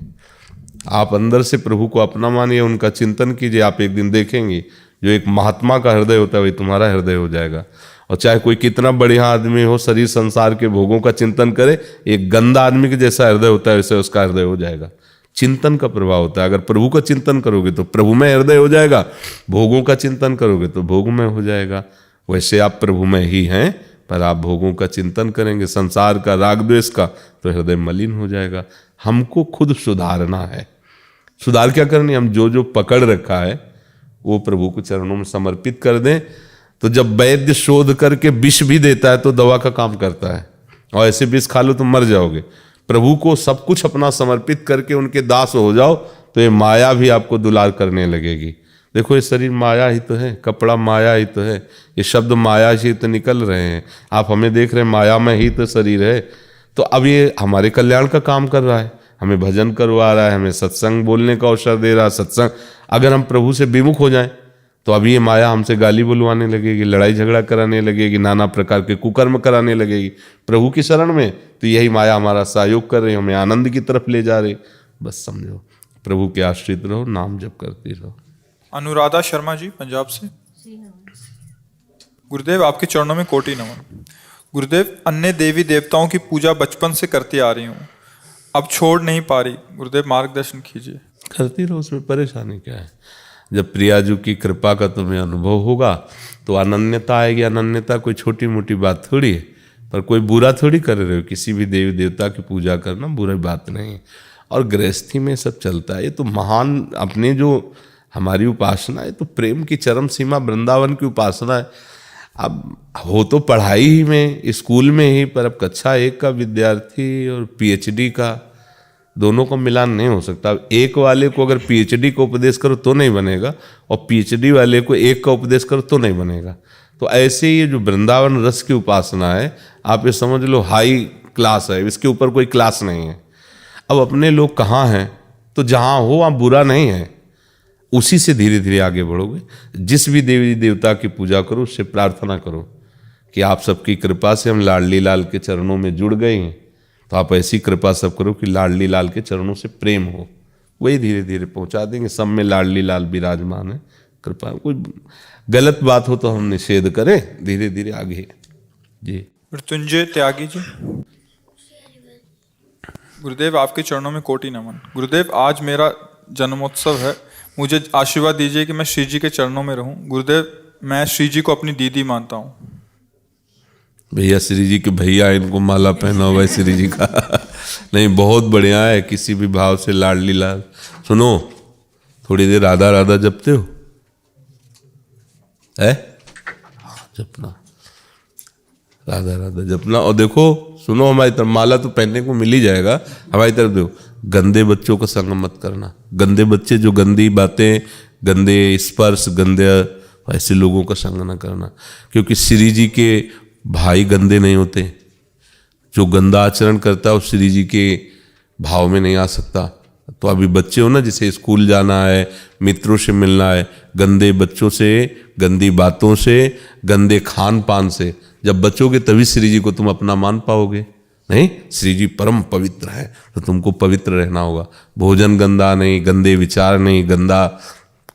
आप अंदर से प्रभु को अपना मानिए, उनका चिंतन कीजिए। आप एक दिन देखेंगे जो एक महात्मा का हृदय होता है वही तुम्हारा हृदय हो जाएगा। और चाहे कोई कितना बढ़िया आदमी हो, शरीर संसार के भोगों का चिंतन करे, एक गंदा आदमी के जैसा हृदय होता है, वैसे उसका हृदय हो जाएगा। चिंतन का प्रभाव होता है। अगर प्रभु का चिंतन करोगे तो प्रभु में हृदय हो जाएगा, भोगों का चिंतन करोगे तो भोग में हो जाएगा। वैसे आप प्रभु में ही हैं, पर आप भोगों का चिंतन करेंगे, संसार का, राग द्वेष का, तो हृदय मलिन हो जाएगा। हमको खुद सुधारना है। सुधार क्या करनी? हम जो जो पकड़ रखा है वो प्रभु के चरणों में समर्पित कर दें। तो जब वैद्य शोध करके विष भी देता है तो दवा का काम करता है, और ऐसे विष खा लो तो मर जाओगे। प्रभु को सब कुछ अपना समर्पित करके उनके दास हो जाओ, तो ये माया भी आपको दुलार करने लगेगी। देखो, ये शरीर माया ही तो है, कपड़ा माया ही तो है, ये शब्द माया ही तो निकल रहे हैं। आप हमें देख रहे हैं, माया में ही तो शरीर है। तो अब ये हमारे कल्याण का काम कर रहा है, हमें भजन करवा रहा है, हमें सत्संग बोलने का अवसर दे रहा है। सत्संग, अगर हम प्रभु से विमुख हो जाएं तो अभी ये माया हमसे गाली बुलवाने लगेगी, लड़ाई झगड़ा कराने लगेगी, नाना प्रकार के कुकर्म कराने लगेगी। प्रभु की शरण में तो यही माया हमारा सहयोग कर रही, हमें आनंद की तरफ ले जा रही। बस समझो, प्रभु के आश्रित रहो, नाम जप करती रहो। अनुराधा शर्मा जी, पंजाब से। गुरुदेव आपके चरणों में कोटि नमन। गुरुदेव अन्य देवी देवताओं की पूजा बचपन से करती आ रही हूँ, अब छोड़ नहीं पा रही, गुरुदेव मार्गदर्शन कीजिए। करती रहो, उसमें परेशानी क्या है। जब प्रियाजू की कृपा का तुम्हें अनुभव होगा तो अनन्यता आएगी। अनन्यता कोई छोटी मोटी बात थोड़ी है, पर कोई बुरा थोड़ी कर रहे हो। किसी भी देवी देवता की पूजा करना बुरी बात नहीं है। और गृहस्थी में सब चलता है। ये तो महान अपने जो हमारी उपासना है तो प्रेम की चरम सीमा वृंदावन की उपासना है। अब हो तो पढ़ाई ही में, स्कूल में ही, पर अब कक्षा 1 का विद्यार्थी और PhD का दोनों का मिलान नहीं हो सकता। अब 1 वाले को अगर PhD को उपदेश करो तो नहीं बनेगा, और PhD वाले को 1 का उपदेश करो तो नहीं बनेगा। तो ऐसे ही जो वृंदावन रस की उपासना है, आप ये समझ लो हाई क्लास है, इसके ऊपर कोई क्लास नहीं है। अब अपने लोग कहाँ हैं, तो जहाँ हो वहाँ बुरा नहीं है, उसी से धीरे धीरे आगे बढ़ोगे। जिस भी देवी देवता की पूजा करो उससे प्रार्थना करो कि आप सबकी कृपा से हम लाडली लाल के चरणों में जुड़ गए हैं, तो आप ऐसी कृपा सब करो कि लाडली लाल के चरणों से प्रेम हो, वही धीरे धीरे पहुंचा देंगे। सब में लाडली लाल विराजमान है। कृपा, कोई गलत बात हो तो हम निषेध करें, धीरे धीरे आगे। जी मृत्युंजय त्यागी जी। गुरुदेव आपके चरणों में कोटि नमन। गुरुदेव आज मेरा जन्मोत्सव है, मुझे आशीर्वाद दीजिए कि मैं श्री जी के चरणों में रहूं। गुरुदेव मैं श्री जी को अपनी दीदी मानता हूं। भैया श्री जी के भैया, इनको माला पहनाओ भाई श्री जी का। नहीं, बहुत बढ़िया है। किसी भी भाव से लाडली लाल। सुनो, थोड़ी देर राधा राधा जपते हो है? जपना, राधा राधा जपना। और देखो सुनो, हमारी तरफ माला तो पहनने को मिल ही जाएगा। हमारी तरफ देखो, गंदे बच्चों का संग मत करना। गंदे बच्चे जो गंदी बातें, गंदे स्पर्श, गंदे, ऐसे लोगों का संग न करना। क्योंकि श्री जी के भाई गंदे नहीं होते। जो गंदा आचरण करता है वो श्री जी के भाव में नहीं आ सकता। तो अभी बच्चे हो ना, जिसे स्कूल जाना है, मित्रों से मिलना है, गंदे बच्चों से, गंदी बातों से, गंदे खान पान से जब बचोगे तभी श्री जी को तुम अपना मान पाओगे। नहीं, श्री जी परम पवित्र है, तो तुमको पवित्र रहना होगा। भोजन गंदा नहीं, गंदे विचार नहीं, गंदा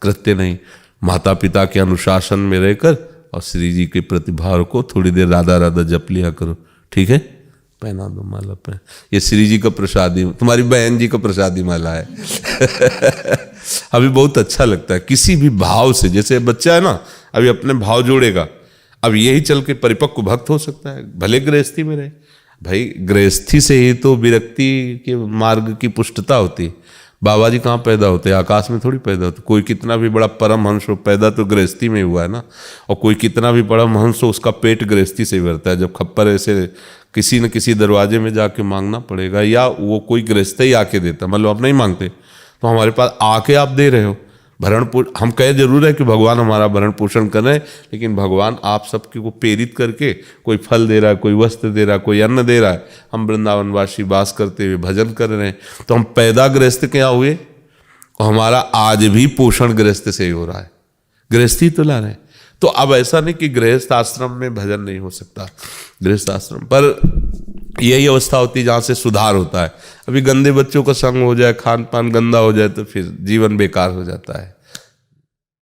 कृत्य नहीं। माता पिता के अनुशासन में रहकर और श्री जी के प्रतिभाव को थोड़ी देर राधा राधा जप लिया करो। ठीक है, पहना दो माला पे। ये श्री जी का प्रसादी, तुम्हारी बहन जी का प्रसादी माला है। अभी बहुत अच्छा लगता है किसी भी भाव से। जैसे बच्चा है ना, अभी अपने भाव जोड़ेगा, अब यही चल के परिपक्व भक्त हो सकता है, भले गृहस्थी में रहे। भाई गृहस्थी से ही तो विरक्ति के मार्ग की पुष्टता होती है। बाबा जी कहाँ पैदा होते हैं? आकाश में थोड़ी पैदा होते। कोई कितना भी बड़ा परमहंस हो, पैदा तो गृहस्थी में हुआ है ना। और कोई कितना भी परमहंस हो, उसका पेट गृहस्थी से ही भरता है। जब खप्पर ऐसे किसी न किसी दरवाजे में जाके मांगना पड़ेगा, या वो कोई गृहस्थ ही आके देता, मतलब आप नहीं मांगते तो हमारे पास आके आप दे रहे हो। भरण पोषण हम कहे जरूर है कि भगवान हमारा भरण पोषण कर रहे हैं, लेकिन भगवान आप सबके को प्रेरित करके कोई फल दे रहा है, कोई वस्त्र दे रहा है, कोई अन्न दे रहा है। हम वृंदावनवासी वास करते हुए भजन कर रहे हैं, तो हम पैदा गृहस्थ क्या हुए, और हमारा आज भी पोषण गृहस्थ से ही हो रहा है। गृहस्थी तो ला रहे हैं। तो अब ऐसा नहीं कि गृहस्थ आश्रम में भजन नहीं हो सकता। गृहस्थ आश्रम पर यही अवस्था होती है जहाँ से सुधार होता है। अभी गंदे बच्चों का संग हो जाए, खान पान गंदा हो जाए, तो फिर जीवन बेकार हो जाता है।